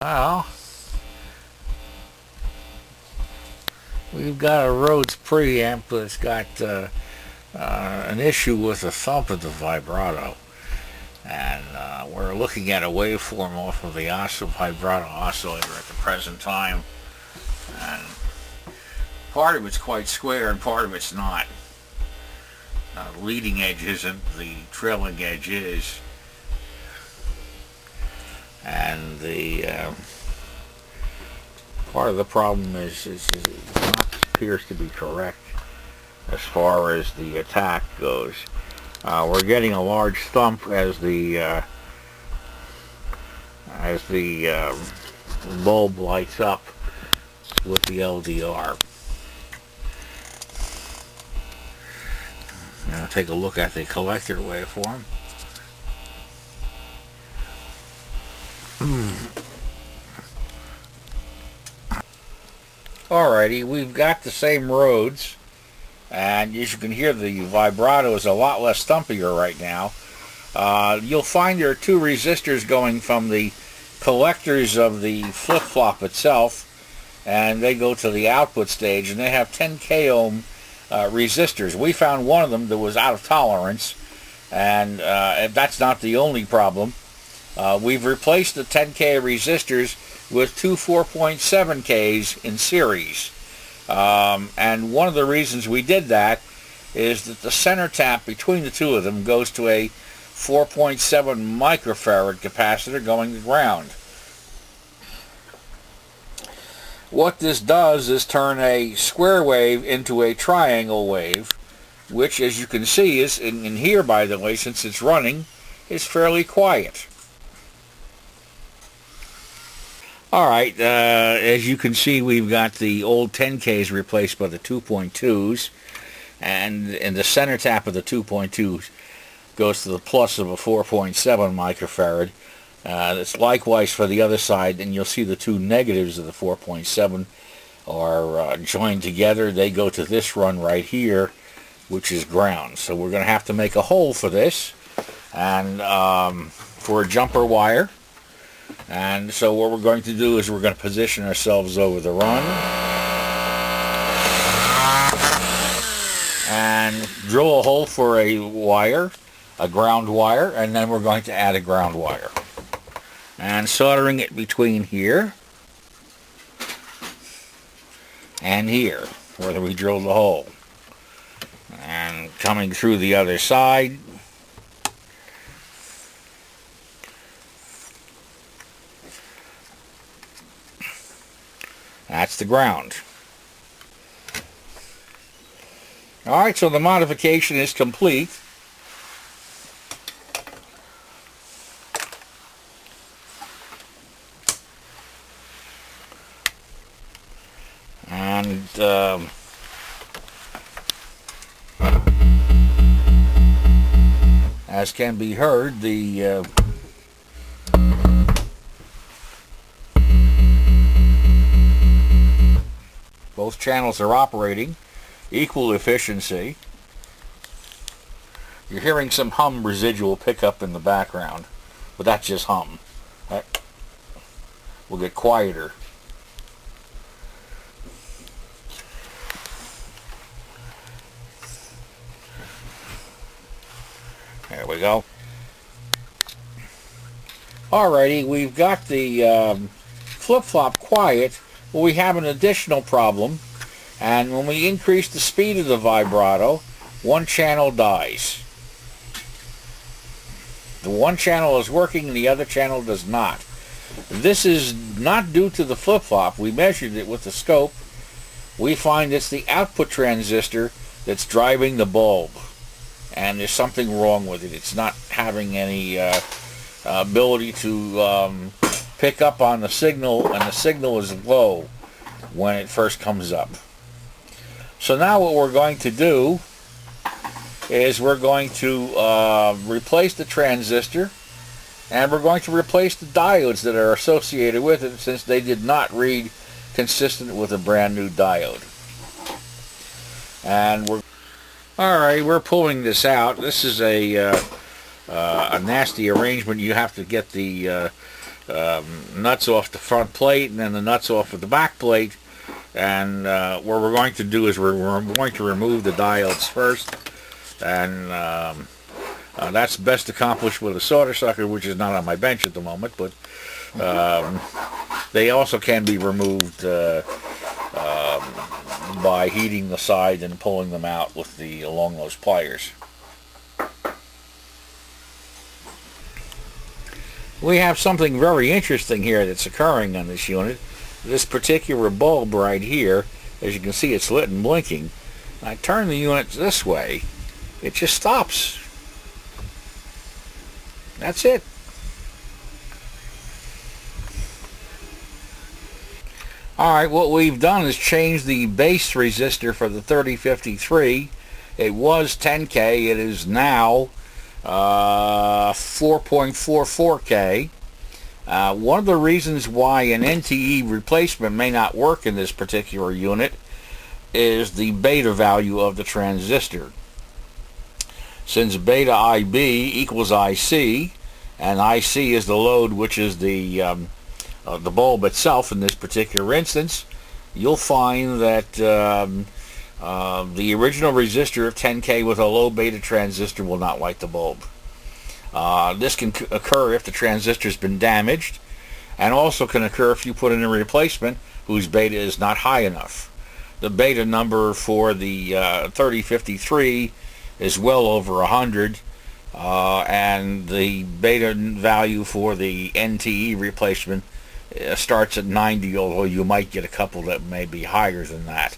Well, we've got a Rhodes preamp that's got an issue with the thump of the vibrato. And we're looking at a waveform off of the vibrato oscillator at the present time. And part of it's quite square and part of it's not. The leading edge isn't, the trailing edge is. And the part of the problem is not appears to be correct as far as the attack goes. We're getting a large thump as the bulb lights up with the LDR. Now take a look at the collector waveform. Alrighty, we've got the same Rhodes, and as you can hear, the vibrato is a lot less thumpier right now. You'll find there are two resistors going from the collectors of the flip-flop itself, and they go to the output stage, and they have 10k ohm resistors. We found one of them that was out of tolerance, and that's not the only problem. We've replaced the 10k resistors with two 4.7Ks in series. And one of the reasons we did that is that the center tap between the two of them goes to a 4.7 microfarad capacitor going to ground. What this does is turn a square wave into a triangle wave, which, as you can see, is in here, by the way, since it's running, is fairly quiet. Alright, as you can see, we've got the old 10Ks replaced by the 2.2s, and the center tap of the 2.2s goes to the plus of a 4.7 microfarad. It's likewise for the other side, and you'll see the two negatives of the 4.7 are joined together. They go to this run right here, which is ground. So we're going to have to make a hole for this, and for a jumper wire. And so what we're going to do is we're going to position ourselves over the run and drill a hole for a wire, a ground wire, and then we're going to add a ground wire. And soldering it between here and here, where we drilled the hole. And coming through the other side, that's the ground. Alright, so the modification is complete. And as can be heard, the both channels are operating, equal efficiency. You're hearing some hum residual pickup in the background, but that's just hum. That will get quieter. There we go. Alrighty, we've got the flip-flop quiet. Well, we have an additional problem, and when we increase the speed of the vibrato, one channel dies. The one channel is working and the other channel does not. This is not due to the flip-flop. We measured it with the scope. We find it's the output transistor that's driving the bulb, and there's something wrong with it. It's not having any ability to pick up on the signal, and the signal is low when it first comes up. So now what we're going to do is we're going to replace the transistor, and we're going to replace the diodes that are associated with it, since they did not read consistent with a brand new diode. And we're pulling this out. This is a nasty arrangement. You have to get the nuts off the front plate and then the nuts off of the back plate. And what we're going to do is we're going to remove the diodes first, and that's best accomplished with a solder sucker, which is not on my bench at the moment, but they also can be removed by heating the side and pulling them out with along those pliers. We have something very interesting here that's occurring on this unit. This particular bulb right here, as you can see, it's lit and blinking. I turn the unit this way, it just stops. That's it. Alright, what we've done is change the base resistor for the 3053. It was 10K, it is now 4.44K. One of the reasons why an NTE replacement may not work in this particular unit is the beta value of the transistor. Since beta IB equals IC, and IC is the load, which is the bulb itself in this particular instance, you'll find that the original resistor of 10K with a low beta transistor will not light the bulb. This can occur if the transistor's been damaged, and also can occur if you put in a replacement whose beta is not high enough. The beta number for the 3053 is well over 100, and the beta value for the NTE replacement starts at 90, although you might get a couple that may be higher than that.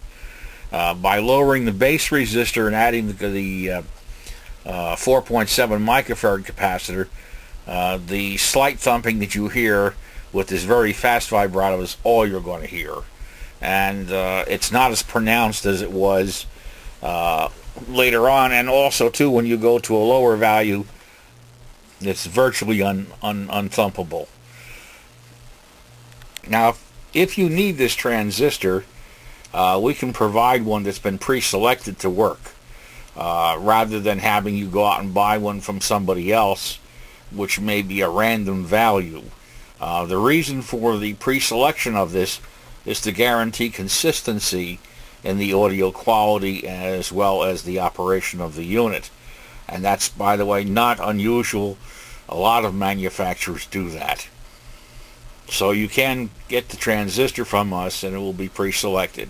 By lowering the base resistor and adding the 4.7 microfarad capacitor, the slight thumping that you hear with this very fast vibrato is all you're going to hear, and it's not as pronounced as it was later on, and also too when you go to a lower value it's virtually unthumpable. Now if you need this transistor, we can provide one that's been pre-selected to work, rather than having you go out and buy one from somebody else, which may be a random value. The reason for the pre-selection of this is to guarantee consistency in the audio quality as well as the operation of the unit. And that's, by the way, not unusual. A lot of manufacturers do that. So you can get the transistor from us and it will be pre-selected.